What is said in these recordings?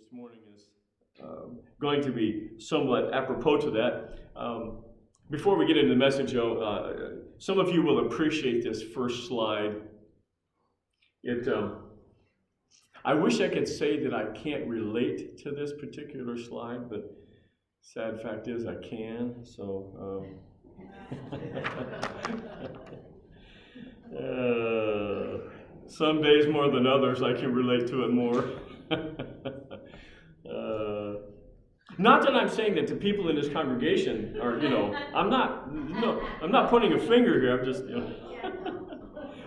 this morning is going to be somewhat apropos to that. Before we get into the message, though, some of you will appreciate this first slide. I wish I could say that I can't relate to this particular slide, but sad fact is I can. So, some days more than others, I can relate to it more. Not that I'm saying that the people in this congregation are, I'm not pointing a finger here. I'm just,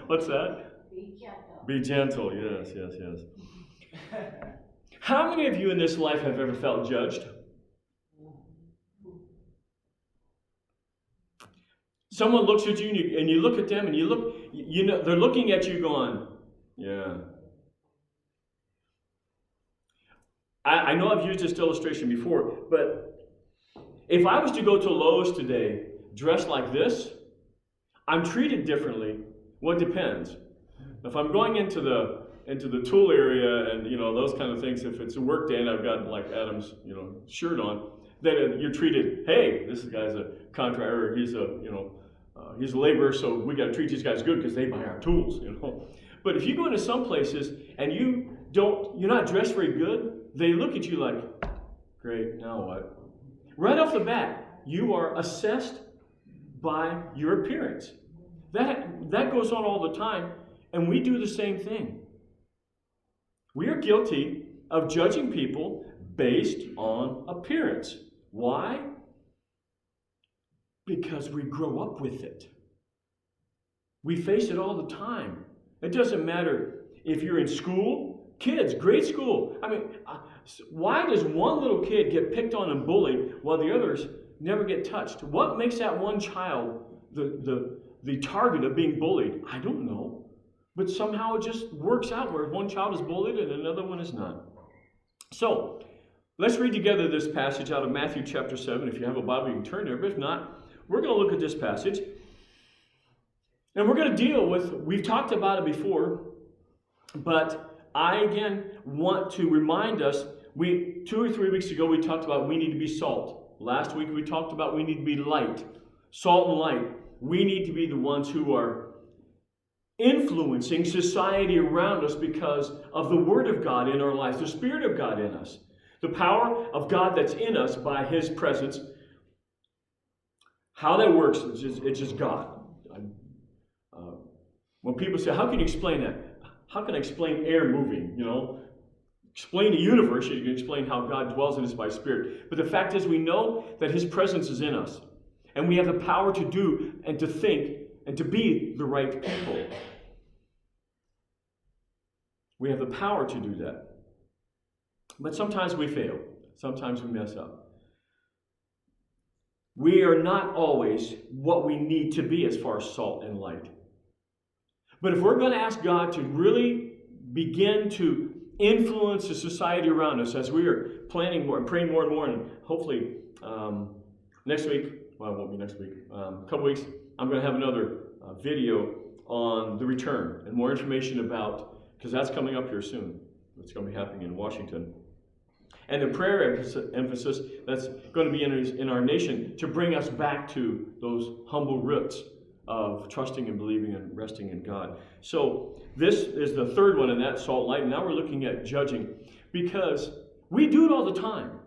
What's that? Be gentle. Be gentle. Yes. How many of you in this life have ever felt judged? Someone looks at you and you look at them and they're looking at you going, yeah. I know I've used this illustration before, but if I was to go to Lowe's today dressed like this, I'm treated differently. Well, it depends. If I'm going into the tool area and those kind of things, if it's a work day and I've got like Adam's shirt on, then you're treated. Hey, this guy's a contractor. He's a laborer, so we got to treat these guys good because they buy our tools. But if you go into some places and you're not dressed very good, they look at you like, great, now what? Right off the bat, you are assessed by your appearance. That goes on all the time, and we do the same thing. We are guilty of judging people based on appearance. Why? Because we grow up with it. We face it all the time. It doesn't matter if you're in school, kids, grade school. I mean, why does one little kid get picked on and bullied while the others never get touched? What makes that one child the target of being bullied? I don't know. But somehow it just works out where one child is bullied and another one is not. So, let's read together this passage out of Matthew chapter 7. If you have a Bible, you can turn there. But if not, we're going to look at this passage. And we're going to deal with, we've talked about it before, but I again want to remind us, 2 or 3 weeks ago we talked about we need to be salt. Last week we talked about we need to be light. Salt and light. We need to be the ones who are influencing society around us because of the Word of God in our lives, the Spirit of God in us, the power of God that's in us by His presence. How that works, it's just God. When people say, how can you explain that? How can I explain air moving? Explain the universe. You can explain how God dwells in us by Spirit. But the fact is we know that His presence is in us. And we have the power to do and to think and to be the right people. We have the power to do that. But sometimes we fail. Sometimes we mess up. We are not always what we need to be as far as salt and light. But if we're going to ask God to really begin to influence the society around us as we are planning more and praying more and more, and hopefully next week, well, it won't be next week, a couple weeks, I'm going to have another video on the return and more information about, because that's coming up here soon. It's going to be happening in Washington. And the prayer emphasis that's going to be in our nation to bring us back to those humble roots of trusting and believing and resting in God. So this is the third one in that salt light. And now we're looking at judging because we do it all the time.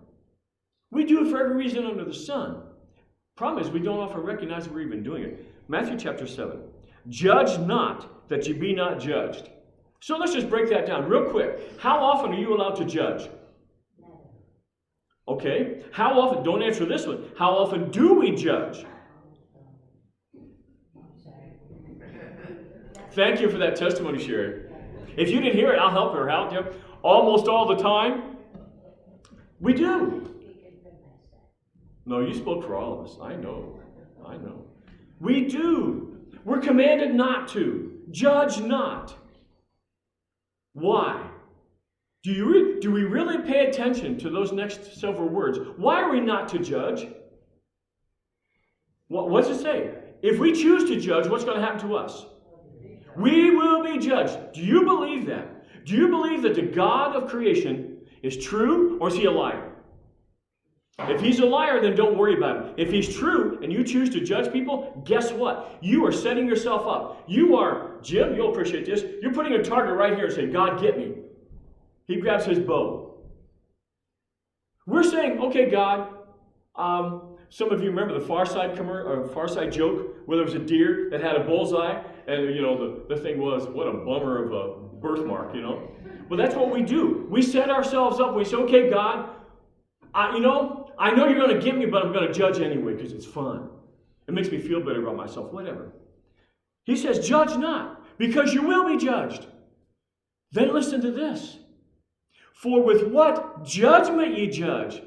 We do it for every reason under the sun. Problem is we don't often recognize that we're even doing it. Matthew chapter 7. Judge not that you be not judged. So let's just break that down real quick. How often are you allowed to judge? Okay. How often? Don't answer this one. How often do we judge? Thank you for that testimony, Sherry. If you didn't hear it, I'll help her out. Almost all the time, we do. No, you spoke for all of us. I know. We do. We're commanded not to. Judge not. Why? Do we really pay attention to those next several words? Why are we not to judge? What's it say? If we choose to judge, what's going to happen to us? We will be judged. Do you believe that? Do you believe that the God of creation is true or is he a liar? If he's a liar, then don't worry about it. If he's true and you choose to judge people, guess what? You are setting yourself up. You are, Jim, you'll appreciate this, you're putting a target right here and saying, God, get me. He grabs his bow. We're saying, okay, God, some of you remember the Far Side joke where there was a deer that had a bullseye, and the thing was, what a bummer of a birthmark, Well, that's what we do. We set ourselves up. We say, okay, God, I know you're going to get me, but I'm going to judge anyway because it's fun. It makes me feel better about myself, whatever. He says, judge not, because you will be judged. Then listen to this. For with what judgment ye judge,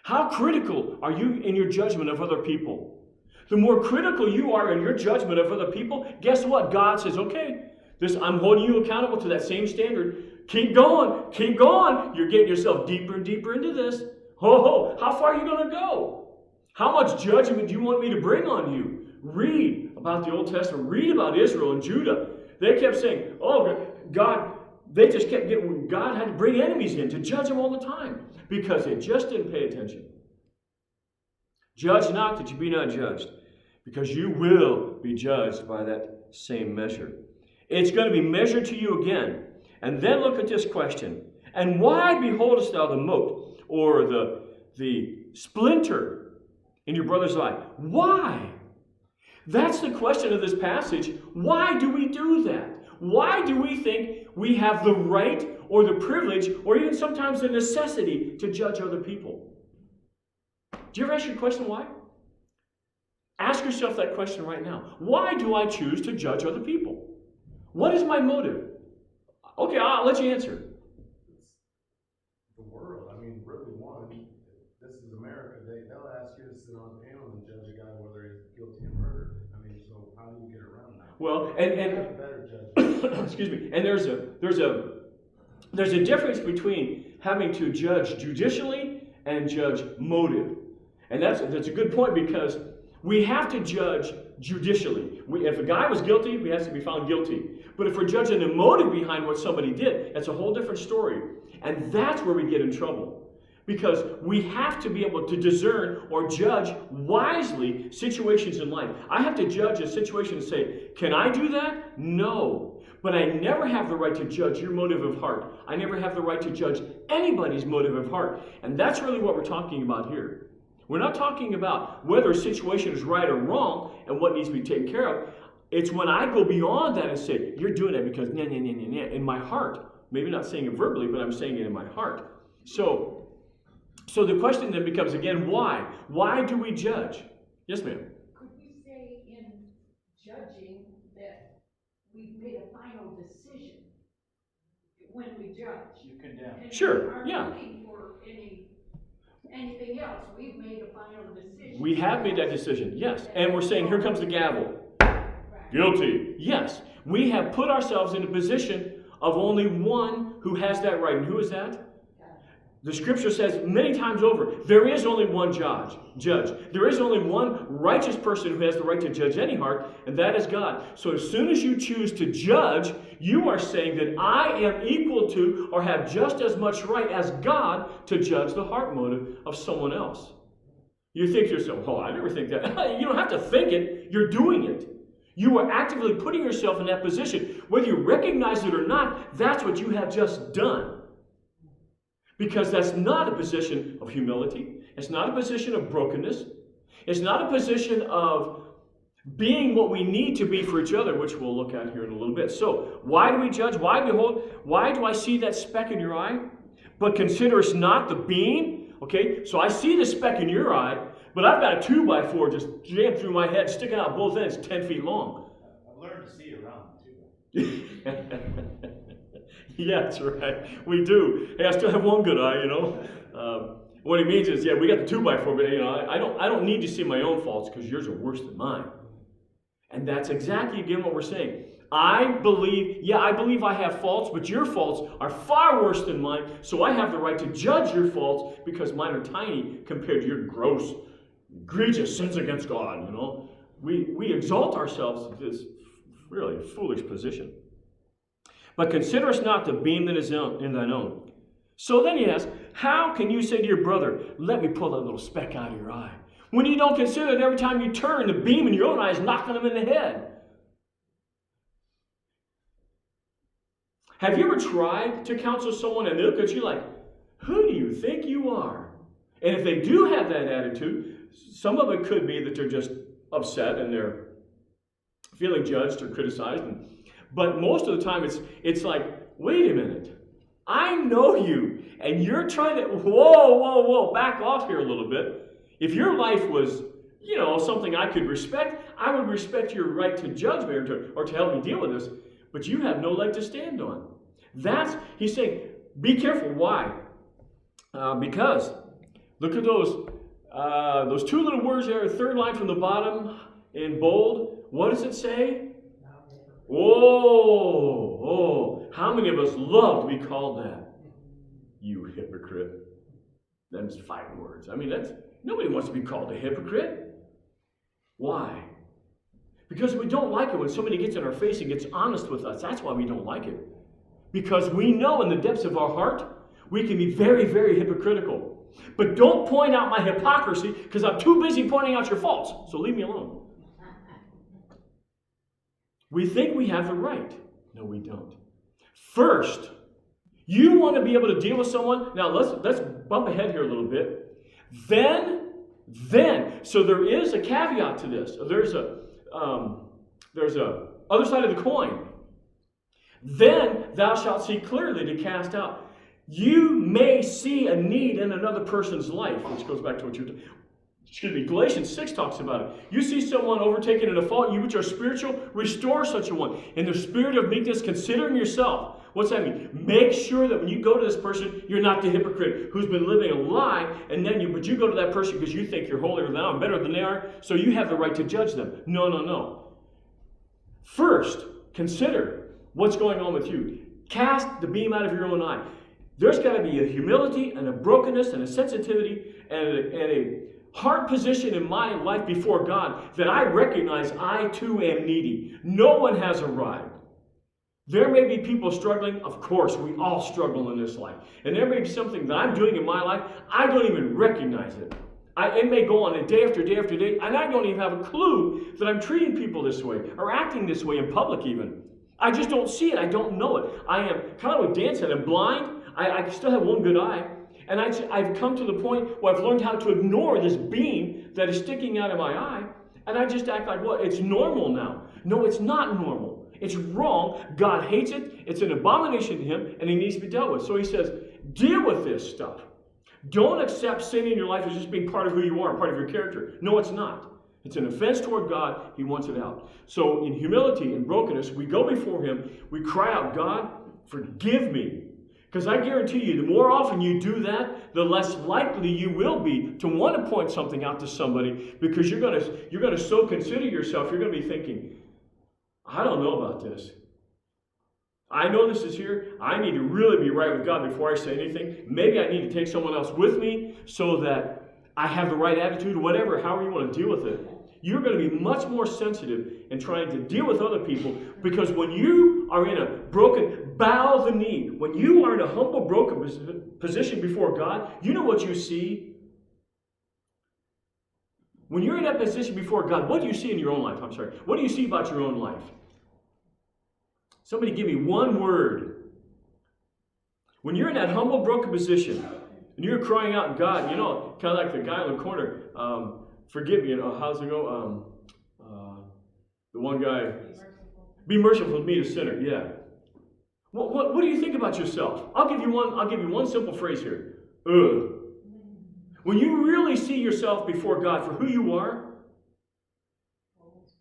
how critical are you in your judgment of other people? The more critical you are in your judgment of other people, guess what? God says, okay, I'm holding you accountable to that same standard. Keep going, keep going. You're getting yourself deeper and deeper into this. Ho, how far are you going to go? How much judgment do you want me to bring on you? Read about the Old Testament. Read about Israel and Judah. They kept saying, oh, God, they just kept getting, God had to bring enemies in to judge them all the time because they just didn't pay attention. Judge not that you be not judged, because you will be judged by that same measure. It's going to be measured to you again. And then look at this question. And why beholdest thou the mote, or the splinter in your brother's eye? Why? That's the question of this passage. Why do we do that? Why do we think we have the right or the privilege or even sometimes the necessity to judge other people? Do you ever ask your question why? Ask yourself that question right now. Why do I choose to judge other people? What is my motive? Okay, I'll let you answer. The world. I mean, really, this is America. They'll ask you to sit on a panel and judge a guy whether he's guilty of murder. I mean, so how do you get around that? Well, and excuse me. And there's a difference between having to judge judicially and judge motive. And that's a good point, because we have to judge judicially. If a guy was guilty, he has to be found guilty. But if we're judging the motive behind what somebody did, that's a whole different story. And that's where we get in trouble. Because we have to be able to discern or judge wisely situations in life. I have to judge a situation and say, can I do that? No. But I never have the right to judge your motive of heart. I never have the right to judge anybody's motive of heart. And that's really what we're talking about here. We're not talking about whether a situation is right or wrong and what needs to be taken care of. It's when I go beyond that and say, you're doing it because in my heart. Maybe not saying it verbally, but I'm saying it in my heart. So the question then becomes again, why? Why do we judge? Yes, ma'am. Could we say in judging that we've made a final decision when we judge? You condemn. And Sure, we yeah. aren't looking for anything else. We've made a final decision. We have made that decision, yes. And we're saying, here comes the gavel. Right. Guilty. Yes. We have put ourselves in a position of only one who has that right. And who is that? The scripture says many times over, there is only one judge. There is only one righteous person who has the right to judge any heart, and that is God. So as soon as you choose to judge, you are saying that I am equal to or have just as much right as God to judge the heart motive of someone else. You think to yourself, oh, I never think that. You don't have to think it. You're doing it. You are actively putting yourself in that position. Whether you recognize it or not, that's what you have just done. Because that's not a position of humility. It's not a position of brokenness. It's not a position of being what we need to be for each other, which we'll look at here in a little bit. So, why do we judge? Why behold? Why do I see that speck in your eye? But consider us not the beam. Okay, so I see the speck in your eye, but I've got a 2x4 just jammed through my head, sticking out both ends, 10 feet long. I've learned to see around the 2x4. Yeah, that's right. We do. Hey, I still have one good eye, What he means is, yeah, we got the 2x4, but I don't need to see my own faults because yours are worse than mine. And that's exactly again what we're saying. I believe I have faults, but your faults are far worse than mine, so I have the right to judge your faults because mine are tiny compared to your gross, egregious sins against God, We exalt ourselves to this really foolish position. But consider us not the beam that is in thine own. So then he asks, how can you say to your brother, let me pull that little speck out of your eye, when you don't consider that every time you turn, the beam in your own eye is knocking him in the head? Have you ever tried to counsel someone and they look at you like, who do you think you are? And if they do have that attitude, some of it could be that they're just upset and they're feeling judged or criticized. But most of the time it's like, wait a minute. I know you, and you're trying to, whoa, back off here a little bit. If your life was, something I could respect, I would respect your right to judge me or to help me deal with this, but you have no leg to stand on. He's saying, be careful. Why? Because, look at those two little words there, third line from the bottom in bold. What does it say? How many of us love to be called that? You hypocrite. Them's fighting words. I mean, nobody wants to be called a hypocrite. Why? Because we don't like it when somebody gets in our face and gets honest with us. That's why we don't like it. Because we know in the depths of our heart, we can be very, very hypocritical. But don't point out my hypocrisy, because I'm too busy pointing out your faults. So leave me alone. We think we have the right. No, we don't. First, you want to be able to deal with someone. Now, let's bump ahead here a little bit. Then, so there is a caveat to this. There's a other side of the coin. Then thou shalt see clearly to cast out. You may see a need in another person's life, which goes back to what Galatians 6 talks about it. You see someone overtaken in a fault, you which are spiritual, restore such a one. In the spirit of meekness, considering yourself. What's that mean? Make sure that when you go to this person, you're not the hypocrite who's been living a lie, but you go to that person because you think you're holier than thou and better than they are, so you have the right to judge them. No. First, consider what's going on with you. Cast the beam out of your own eye. There's got to be a humility and a brokenness and a sensitivity and a heart position in my life before God that I recognize I too am needy. No one has arrived. There may be people struggling. Of course, we all struggle in this life. And there may be something that I'm doing in my life, I don't even recognize it. It may go on a day after day after day, and I don't even have a clue that I'm treating people this way or acting this way in public even. I just don't see it. I don't know it. I am kind of what Dan said. I'm blind. I still have one good eye. And I've come to the point where I've learned how to ignore this beam that is sticking out of my eye. And I just act like, it's normal now. No, it's not normal. It's wrong. God hates it. It's an abomination to him, and it needs to be dealt with. So he says, deal with this stuff. Don't accept sin in your life as just being part of who you are, part of your character. No, it's not. It's an offense toward God. He wants it out. So in humility and brokenness, we go before him. We cry out, God, forgive me. Because I guarantee you, the more often you do that, the less likely you will be to want to point something out to somebody, because you're going to so consider yourself, you're going to be thinking, I don't know about this. I know this is here. I need to really be right with God before I say anything. Maybe I need to take someone else with me so that I have the right attitude, whatever, however you want to deal with it. You're going to be much more sensitive in trying to deal with other people, because when you are in a bow the knee, when you are in a humble, broken position before God, you know what you see? When you're in that position before God, what do you see in your own life? What do you see about your own life? Somebody give me one word. When you're in that humble, broken position, and you're crying out, God, kind of like the guy in the corner, forgive me, how's it go? The one guy, be merciful to me, the sinner. Yeah. What do you think about yourself? I'll give you one simple phrase here. Ugh. When you really see yourself before God for who you are,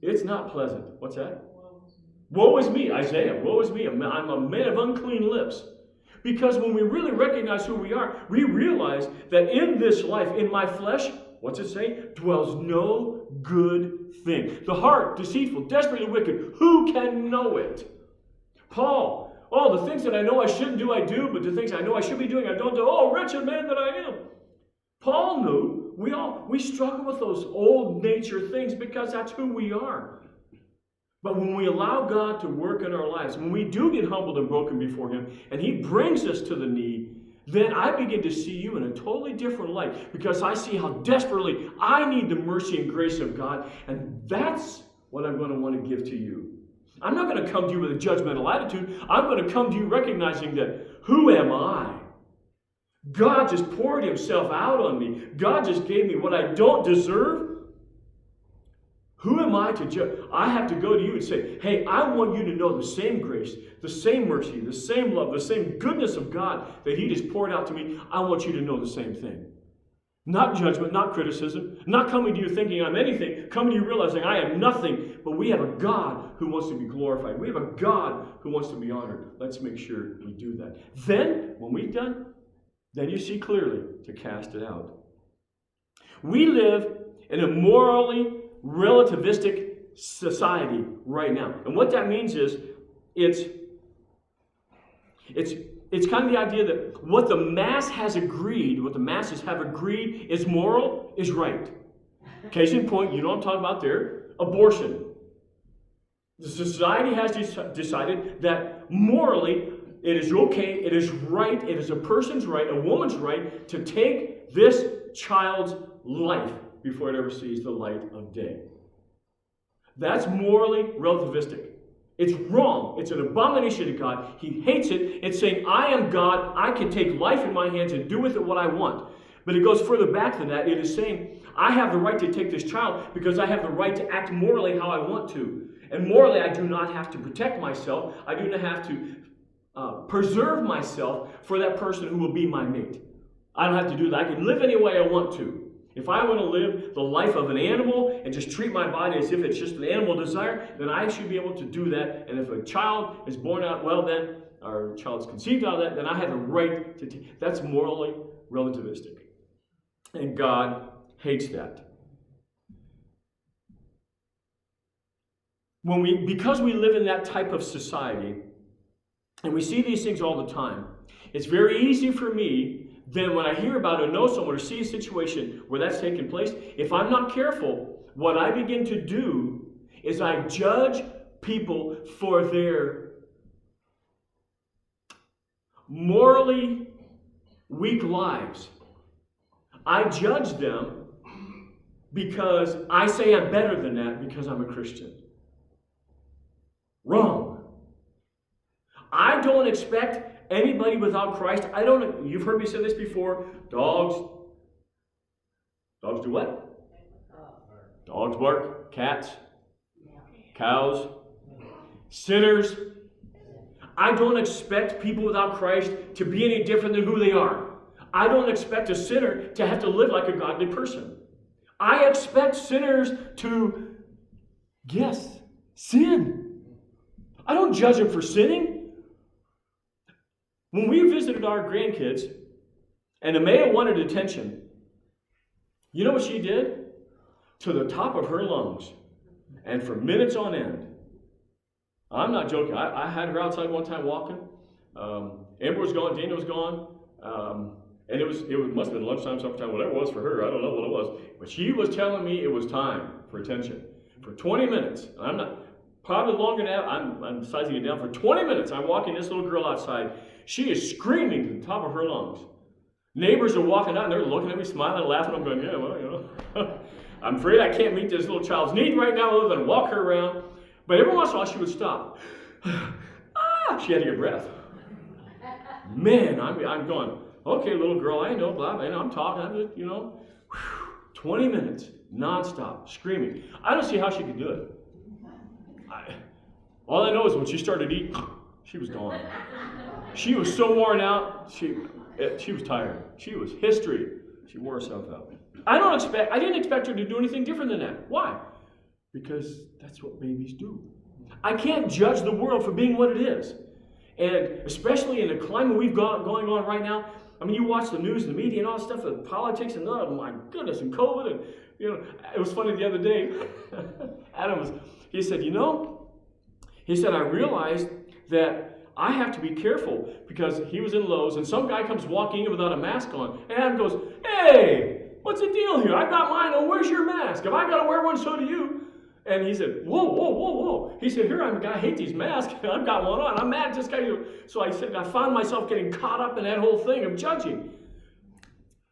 it's not pleasant. What's that? Woe is me, Isaiah. Woe is me. I'm a man of unclean lips. Because when we really recognize who we are, we realize that in this life, in my flesh, what's it say? Dwells no good thing. The heart, deceitful, desperately wicked. Who can know it? Paul, the things that I know I shouldn't do, I do, but the things I know I should be doing, I don't do. Oh, wretched man that I am. Paul knew we struggle with those old nature things because that's who we are. But when we allow God to work in our lives, when we do get humbled and broken before him, and he brings us to the knee, then I begin to see you in a totally different light because I see how desperately I need the mercy and grace of God, and that's what I'm going to want to give to you. I'm not going to come to you with a judgmental attitude. I'm going to come to you recognizing that, who am I? God just poured himself out on me. God just gave me what I don't deserve. Who am I to judge? I have to go to you and say, hey, I want you to know the same grace, the same mercy, the same love, the same goodness of God that he just poured out to me. I want you to know the same thing. Not judgment, not criticism, not coming to you thinking I'm anything, coming to you realizing I am nothing, but we have a God who wants to be glorified. We have a God who wants to be honored. Let's make sure we do that. Then, when we've done, then you see clearly to cast it out. We live in a morally relativistic society right now. And what that means is it's kind of the idea that what the mass has agreed, what the masses have agreed is moral, is right. Case in point, you know what I'm talking about there, abortion. The society has decided that morally it is okay, it is right, it is a person's right, a woman's right to take this child's life before it ever sees the light of day. That's morally relativistic. It's wrong. It's an abomination to God. He hates it. It's saying, I am God. I can take life in my hands and do with it what I want. But it goes further back than that. It is saying, I have the right to take this child because I have the right to act morally how I want to. And morally, I do not have to protect myself. I do not have to preserve myself for that person who will be my mate. I don't have to do that. I can live any way I want to. If I want to live the life of an animal and just treat my body as if it's just an animal desire, then I should be able to do that. And if a child is born out, well then, or a child's conceived out of that, then I have the right to take. That's morally relativistic. And God hates that. Because we live in that type of society, and we see these things all the time, it's very easy for me then when I hear about or know someone or see a situation where that's taking place, if I'm not careful, what I begin to do is I judge people for their morally weak lives. I judge them because I say I'm better than that because I'm a Christian. Wrong. I don't expect anybody without Christ, you've heard me say this before, dogs do what? Dogs bark, cats, cows, sinners. I don't expect people without Christ to be any different than who they are. I don't expect a sinner to have to live like a godly person. I expect sinners to, yes, sin. I don't judge them for sinning. When we visited our grandkids, and Amaya wanted attention, you know what she did? To the top of her lungs, and for minutes on end. I'm not joking. I had her outside one time walking. Amber was gone, Dana was gone, and it must have been lunchtime, sometime, whatever it was for her. I don't know what it was. But she was telling me it was time for attention. For 20 minutes. And I'm not, probably longer now, I'm sizing it down. For 20 minutes, I'm walking this little girl outside. She is screaming to the top of her lungs. Neighbors are walking out and they're looking at me, smiling, laughing. I'm going, yeah, well, you know. I'm afraid I can't meet this little child's need right now other than walk her around. But every once in a while she would stop. She had to get breath. Man, I'm going, okay, little girl, I know, blah, blah, I'm talking, I'm just, 20 minutes, nonstop, screaming. I don't see how she could do it. All I know is when she started eating, she was gone. She was so worn out, she was tired. She was history. She wore herself out. I didn't expect her to do anything different than that. Why? Because that's what babies do. I can't judge the world for being what it is. And especially in the climate we've got going on right now, I mean, you watch the news and the media and all that stuff, and politics, and oh my goodness, and COVID, and it was funny the other day. He said, I realized that I have to be careful because he was in Lowe's and some guy comes walking in without a mask on, and Adam goes, hey, what's the deal here? I got mine on, where's your mask? If I got to wear one, so do you. And he said, whoa, whoa, whoa, whoa. He said, here I'm a guy, I hate these masks. I've got one on. I'm mad at this guy. So I said, I found myself getting caught up in that whole thing of judging.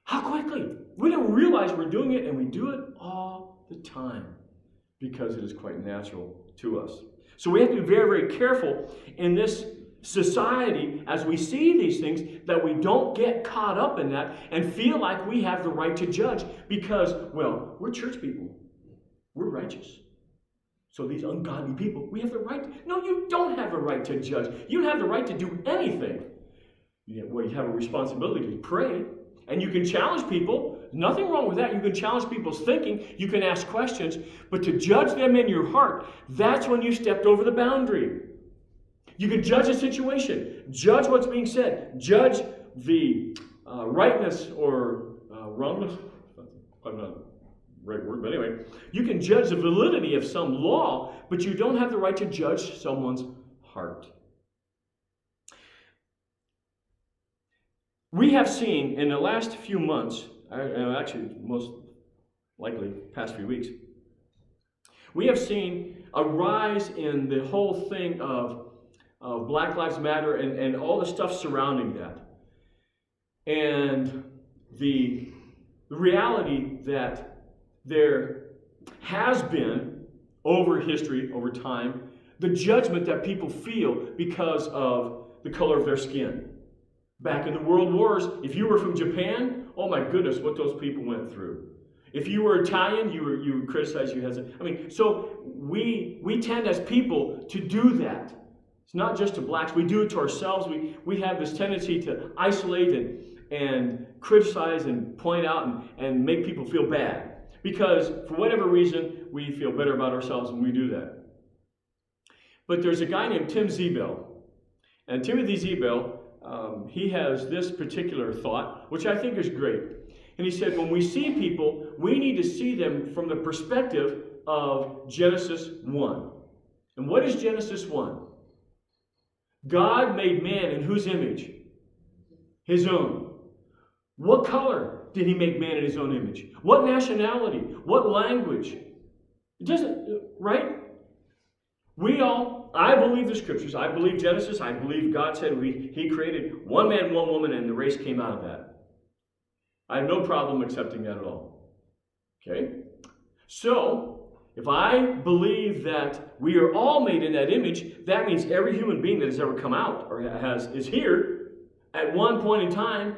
How quickly? We don't realize we're doing it, and we do it all the time because it is quite natural to us. So we have to be very, very careful in this society as we see these things that we don't get caught up in that and feel like we have the right to judge because, well, we're church people. We're righteous. So these ungodly people, we have the right. No, you don't have a right to judge. You don't have the right to do anything. You have a responsibility to pray. And you can challenge people. Nothing wrong with that. You can challenge people's thinking. You can ask questions. But to judge them in your heart, that's when you stepped over the boundary. You can judge a situation. Judge what's being said. Judge the rightness or wrongness. Probably not the right word, but anyway. You can judge the validity of some law, but you don't have the right to judge someone's heart. We have seen in the last few months, actually most likely past few weeks, we have seen a rise in the whole thing of Black Lives Matter and all the stuff surrounding that. And the reality that there has been, over history, over time, the judgment that people feel because of the color of their skin. Back in the world wars, if you were from Japan, oh my goodness, what those people went through. If you were Italian, you were criticized. So we tend as people to do that. It's not just to blacks. We do it to ourselves. We have this tendency to isolate and criticize and point out and make people feel bad. Because for whatever reason, we feel better about ourselves when we do that. But there's a guy named Tim Zebel. And Timothy Zebel, he has this particular thought, which I think is great. And he said, when we see people, we need to see them from the perspective of Genesis 1. And what is Genesis 1? God made man in whose image? His own. What color did he make man in his own image? What nationality? What language? It doesn't, right? I believe the scriptures. I believe Genesis. I believe God said he created one man, one woman, and the race came out of that. I have no problem accepting that at all. Okay? So, if I believe that we are all made in that image, that means every human being that has ever come out or is here at one point in time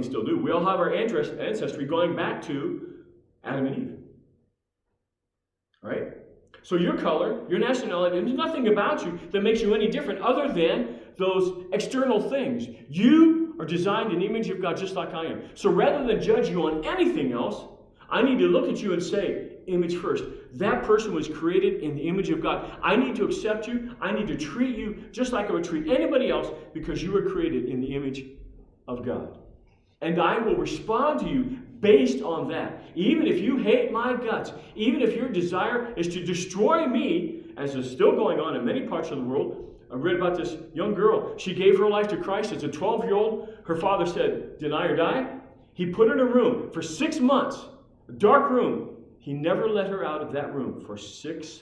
still do. We all have our ancestry going back to Adam and Eve. Right? So your color, your nationality, there's nothing about you that makes you any different other than those external things. You are designed in the image of God just like I am. So rather than judge you on anything else, I need to look at you and say, image first. That person was created in the image of God. I need to accept you. I need to treat you just like I would treat anybody else because you were created in the image of God. And I will respond to you based on that. Even if you hate my guts, even if your desire is to destroy me, as is still going on in many parts of the world. I read about this young girl. She gave her life to Christ as a 12-year-old. Her father said, deny or die. He put her in a room for 6 months, a dark room. He never let her out of that room for 6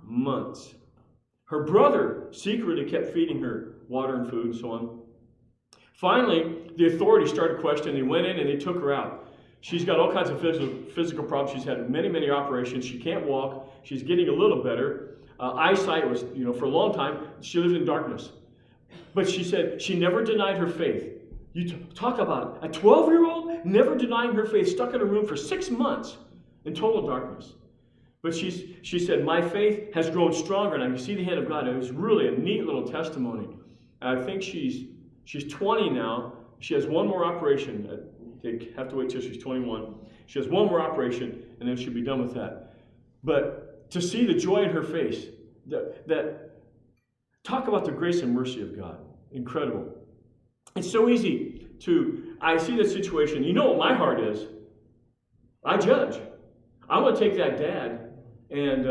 months. Her brother secretly kept feeding her water and food and so on. Finally, the authorities started questioning. They went in and they took her out. She's got all kinds of physical problems. She's had many, many operations. She can't walk. She's getting a little better. Eyesight was, for a long time, she lived in darkness. But she said she never denied her faith. You talk about it. A 12-year-old never denying her faith, stuck in a room for 6 months in total darkness. But she said, my faith has grown stronger, and I can see the hand of God. It was really a neat little testimony. And I think she's 20 now. She has one more operation. They have to wait till she's 21. She has one more operation, and then she'll be done with that. But to see the joy in her face, that talk about the grace and mercy of God. Incredible. It's so easy I see that situation. You know what my heart is? I judge. I'm going to take that dad and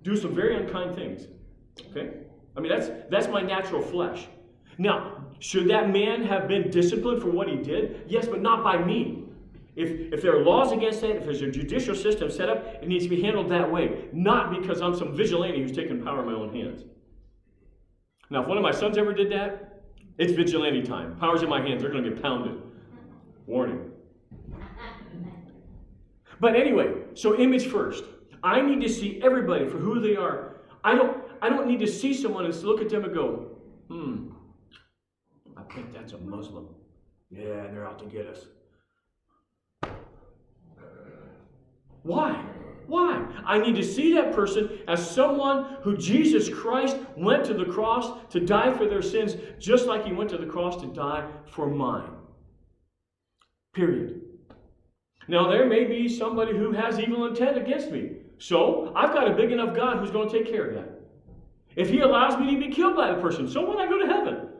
do some very unkind things. Okay? I mean, that's my natural flesh. Now, should that man have been disciplined for what he did? Yes, but not by me. If there are laws against that, if there's a judicial system set up, it needs to be handled that way. Not because I'm some vigilante who's taking power in my own hands. Now, if one of my sons ever did that, it's vigilante time. Power's in my hands. They're going to get pounded. Warning. But anyway, so image first. I need to see everybody for who they are. I don't need to see someone and look at them and go, I think that's a Muslim. Yeah, they're out to get us. Why? Why? I need to see that person as someone who Jesus Christ went to the cross to die for their sins, just like he went to the cross to die for mine. Period. Now, there may be somebody who has evil intent against me. So, I've got a big enough God who's going to take care of that. If he allows me to be killed by the person, so when I go to heaven,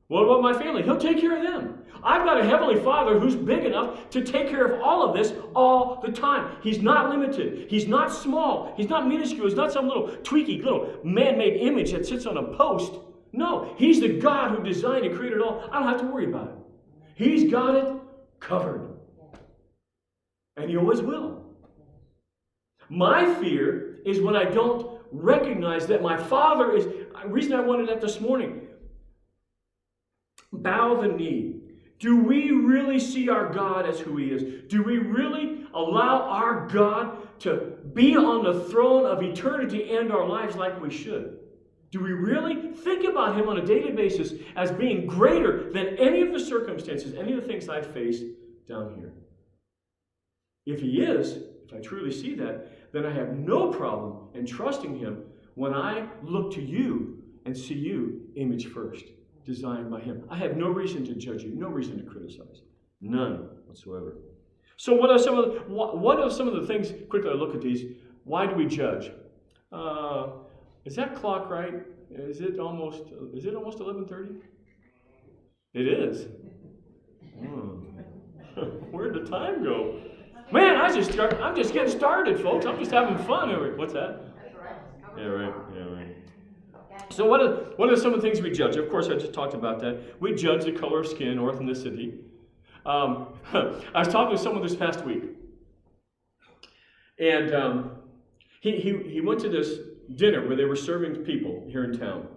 what about my family? He'll take care of them. I've got a heavenly Father who's big enough to take care of all of this all the time. He's not limited. He's not small. He's not minuscule. He's not some little tweaky, little man-made image that sits on a post. No, he's the God who designed and created it all. I don't have to worry about it. He's got it covered. And he always will. My fear is when I don't recognize that my Father is... The reason I wanted that this morning. Bow the knee. Do we really see our God as who he is? Do we really allow our God to be on the throne of eternity and our lives like we should? Do we really think about him on a daily basis as being greater than any of the circumstances, any of the things I face down here? If he is, if I truly see that, then I have no problem in trusting him when I look to you and see you image first, designed by him. I have no reason to judge you, no reason to criticize. None whatsoever. So what are some of the things, quickly I look at these, why do we judge? Is that clock right? Is it almost 11:30? It is. Where'd the time go? Man, I'm just getting started, folks. I'm just having fun. What's that? Yeah, right. So what are some of the things we judge? Of course, I just talked about that. We judge the color of skin or ethnicity. I was talking to someone this past week, and he went to this dinner where they were serving people here in town.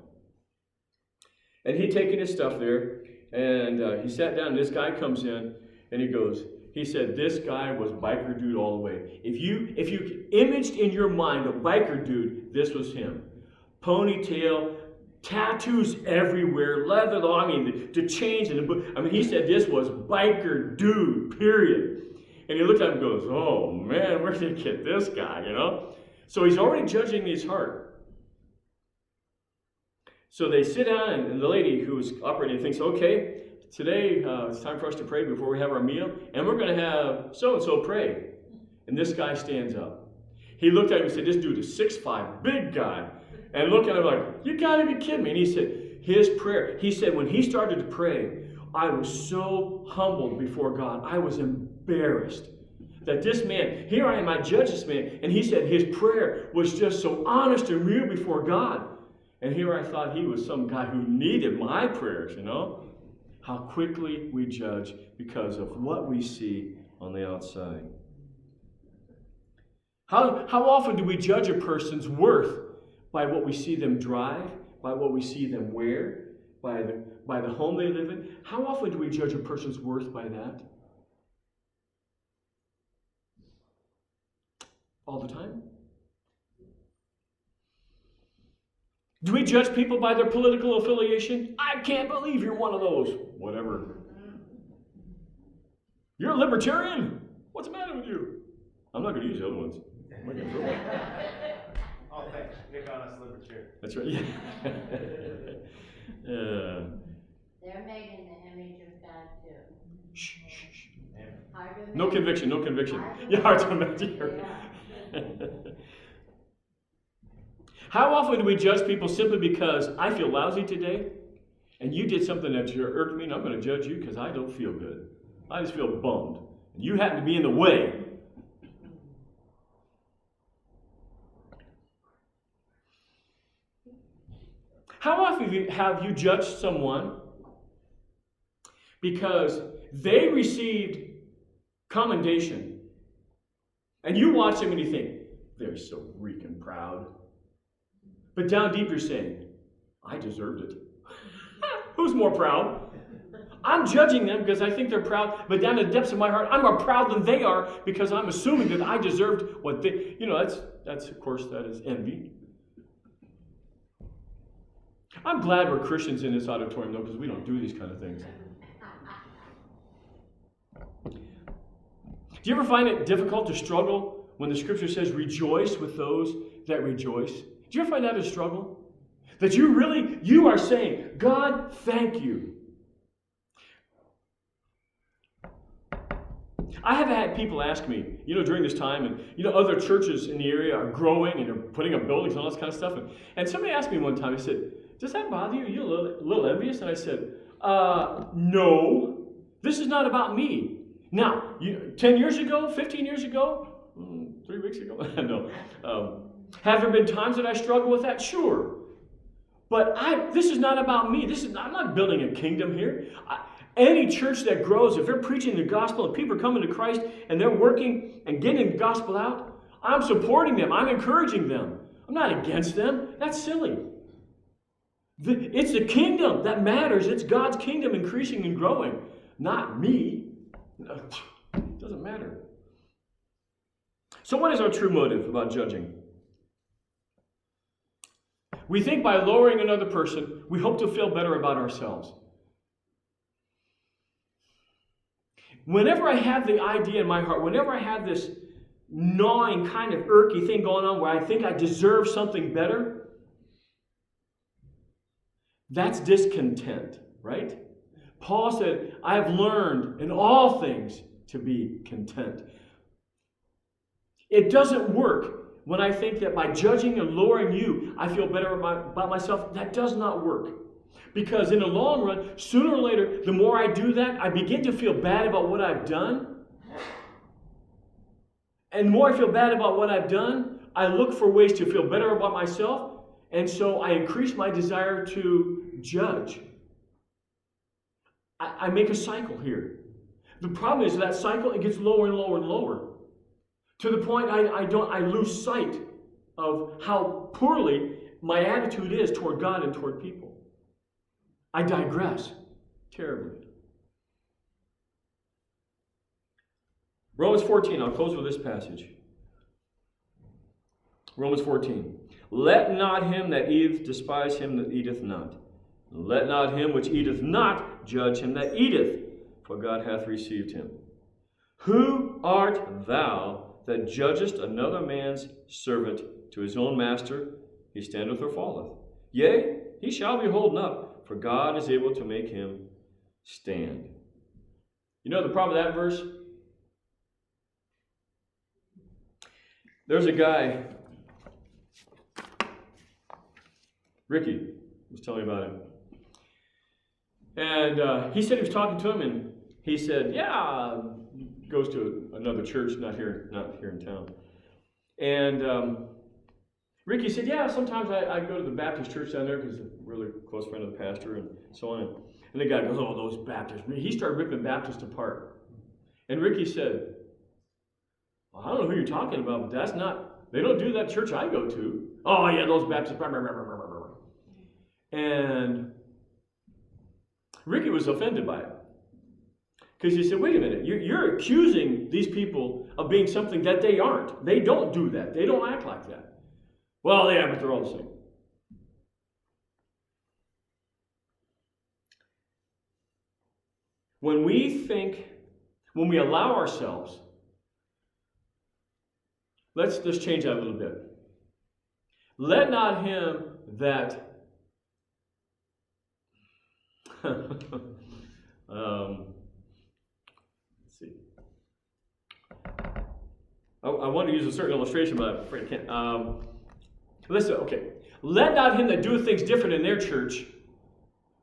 And he'd taken his stuff there, and he sat down, and this guy comes in, and he said, this guy was biker dude all the way. If you imaged in your mind a biker dude, this was him. Ponytail, tattoos everywhere, leather, the chains and the boot. He said this was biker dude, period. And he looked at him and goes, oh man, where did you get this guy, So he's already judging his heart. So they sit down, and the lady who was operating thinks, okay, today it's time for us to pray before we have our meal, and we're going to have so-and-so pray. And this guy stands up. He looked at him and said, this dude is 6'5", big guy. And looked at him like, you got to be kidding me. And he said, his prayer, he said, when he started to pray, I was so humbled before God. I was embarrassed that this man, here I am, I judge this man. And he said his prayer was just so honest and real before God. And here I thought he was some guy who needed my prayers, How quickly we judge because of what we see on the outside. How often do we judge a person's worth by what we see them drive, by what we see them wear, by the home they live in? How often do we judge a person's worth by that? All the time? Do we judge people by their political affiliation? I can't believe you're one of those. Whatever. You're a libertarian? What's the matter with you? I'm not going to use the other ones. I'm not going to throw one. Oh, thanks. Pick on us libertarian. That's right. Yeah. They're made in the image of God too. Shh. No conviction. Yeah, hard to imagine. How often do we judge people simply because I feel lousy today, and you did something that irked me, and I'm going to judge you because I don't feel good. I just feel bummed. And you happen to be in the way. How often have you judged someone because they received commendation. And you watch them and you think, they're so freaking proud. But down deep you're saying, I deserved it. Who's more proud? I'm judging them because I think they're proud, but down in the depths of my heart, I'm more proud than they are because I'm assuming that I deserved what they, that's of course, that is envy. I'm glad we're Christians in this auditorium, though, because we don't do these kind of things. Do you ever find it difficult to struggle when the scripture says rejoice with those that rejoice? Do you ever find that a struggle? That you are saying, God, thank you. I have had people ask me, during this time, and other churches in the area are growing and are putting up buildings and all this kind of stuff. And somebody asked me one time, he said, does that bother you? Are you a little envious? And I said, no, this is not about me. Now, 10 years ago, 15 years ago, 3 weeks ago, no. Have there been times that I struggle with that? Sure. But this is not about me. I'm not building a kingdom here. Any church that grows, if they're preaching the gospel and people are coming to Christ and they're working and getting the gospel out, I'm supporting them. I'm encouraging them. I'm not against them. That's silly. It's the kingdom that matters. It's God's kingdom increasing and growing, not me. It doesn't matter. So what is our true motive about judging? We think by lowering another person, we hope to feel better about ourselves. Whenever I have the idea in my heart, whenever I have this gnawing kind of irky thing going on where I think I deserve something better, that's discontent, right? Paul said, I have learned in all things to be content. It doesn't work when I think that by judging and lowering you, I feel better about myself. That does not work. Because in the long run, sooner or later, the more I do that, I begin to feel bad about what I've done. And the more I feel bad about what I've done, I look for ways to feel better about myself. And so I increase my desire to judge. I make a cycle here. The problem is that cycle, it gets lower and lower and lower. To the point I lose sight of how poorly my attitude is toward God and toward people. I digress terribly. Romans 14, I'll close with this passage. Romans 14. Let not him that eateth despise him that eateth not. Let not him which eateth not judge him that eateth, for God hath received him. Who art thou that judgest another man's servant to his own master? He standeth or falleth. Yea, he shall be holden up, for God is able to make him stand. You know the problem with that verse? There's a guy, Ricky was telling me about him. And he said he was talking to him, and he said, yeah, goes to another church, not here in town. And Ricky said, yeah, sometimes I go to the Baptist church down there because I'm a really close friend of the pastor and so on. And the guy goes, oh, those Baptists. He started ripping Baptists apart. And Ricky said, well, I don't know who you're talking about, but they don't do that church I go to. Oh, yeah, those Baptists. And Ricky was offended by it. Because he said, wait a minute, you're accusing these people of being something that they aren't. They don't do that. They don't act like that. Well, yeah, but they're all the same. When we allow ourselves, let's just change that a little bit. Let not him that let's see. I want to use a certain illustration, but I'm afraid I can't. Listen, okay. Let not him that doeth things different in their church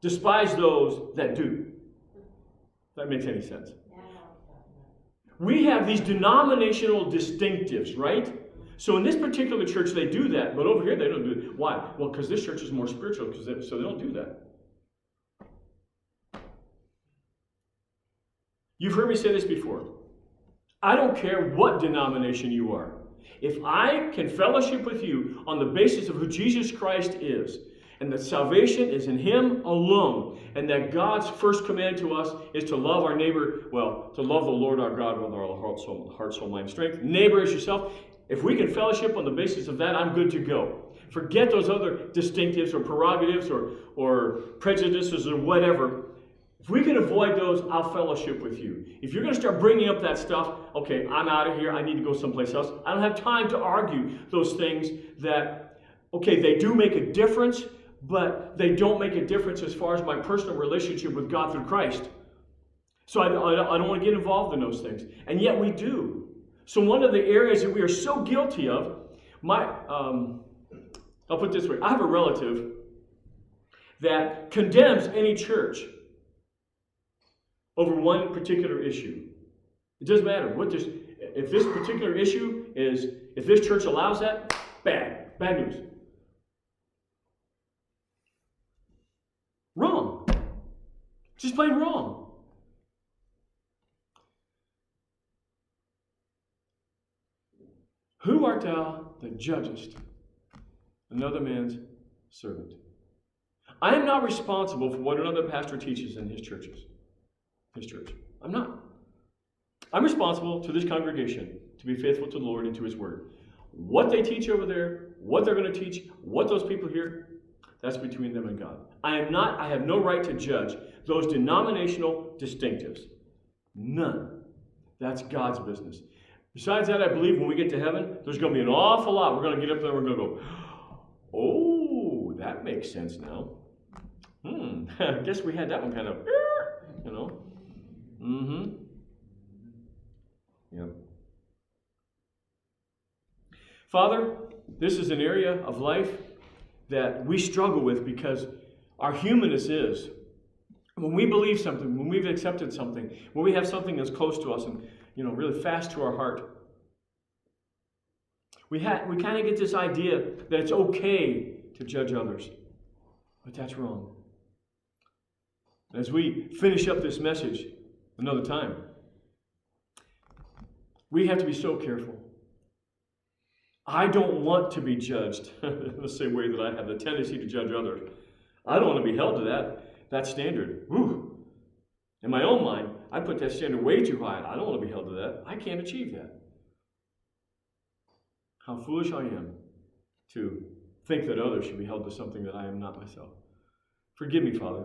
despise those that do. If that makes any sense. We have these denominational distinctives, right? So in this particular church, they do that, but over here, they don't do it. Why? Well, because this church is more spiritual, so they don't do that. You've heard me say this before. I don't care what denomination you are. If I can fellowship with you on the basis of who Jesus Christ is, and that salvation is in Him alone, and that God's first command to us is to love our neighbor, well, to love the Lord our God with our heart, soul, mind, strength. Neighbor as yourself. If we can fellowship on the basis of that, I'm good to go. Forget those other distinctives or prerogatives or prejudices or whatever. If we can avoid those, I'll fellowship with you. If you're going to start bringing up that stuff, okay, I'm out of here. I need to go someplace else. I don't have time to argue those things that, okay, they do make a difference, but they don't make a difference as far as my personal relationship with God through Christ. So I don't want to get involved in those things. And yet we do. So one of the areas that we are so guilty of, I'll put it this way. I have a relative that condemns any church over one particular issue. It doesn't matter if this particular issue is, if this church allows that, bad news. Wrong. Just plain wrong. Who art thou that judgest another man's servant? I am not responsible for what another pastor teaches in his church. I'm not. I'm responsible to this congregation to be faithful to the Lord and to His Word. What they teach over there, what they're going to teach, what those people hear, that's between them and God. I have no right to judge those denominational distinctives. None. That's God's business. Besides that, I believe when we get to heaven, there's going to be an awful lot. We're going to get up there and we're going to go, oh, that makes sense now. I guess we had that one kind of, Yep. Father, this is an area of life that we struggle with because our humanness is, when we believe something, when we've accepted something, when we have something that's close to us and really fast to our heart, we kind of get this idea that it's okay to judge others, but that's wrong. As we finish up this message another time, we have to be so careful. I don't want to be judged the same way that I have the tendency to judge others. I don't want to be held to that standard. Whew. In my own mind, I put that standard way too high. I don't want to be held to that. I can't achieve that. How foolish I am to think that others should be held to something that I am not myself. Forgive me, Father.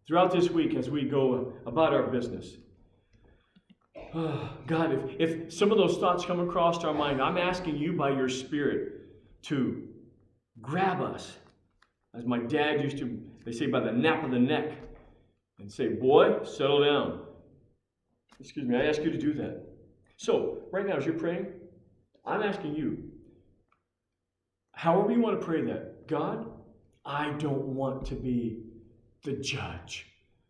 Throughout this week, as we go about our business, God, if some of those thoughts come across our mind, I'm asking you by your Spirit to grab us, as my dad used to, they say, by the nape of the neck, and say, boy, settle down. Excuse me, I ask you to do that. So, right now, as you're praying, I'm asking you, however you want to pray that, God, I don't want to be the judge.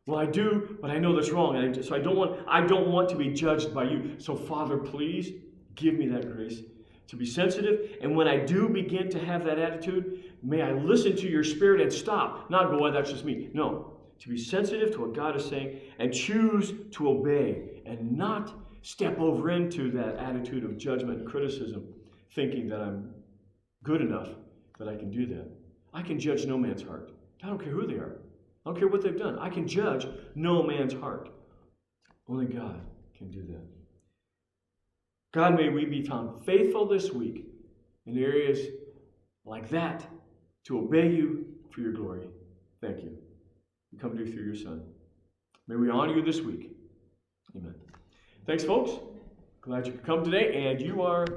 Well, I do, but I know that's wrong. So I don't want to be judged by you. So, Father, please give me that grace to be sensitive. And when I do begin to have that attitude, may I listen to your Spirit and stop. Not go, well, that's just me. No. To be sensitive to what God is saying and choose to obey and not step over into that attitude of judgment and criticism, thinking that I'm good enough that I can do that. I can judge no man's heart. I don't care who they are. I don't care what they've done. I can judge no man's heart. Only God can do that. God, may we be found faithful this week in areas like that to obey you for your glory. Thank you. We come to you through your Son. May we honor you this week. Amen. Thanks, folks. Glad you could come today, and you are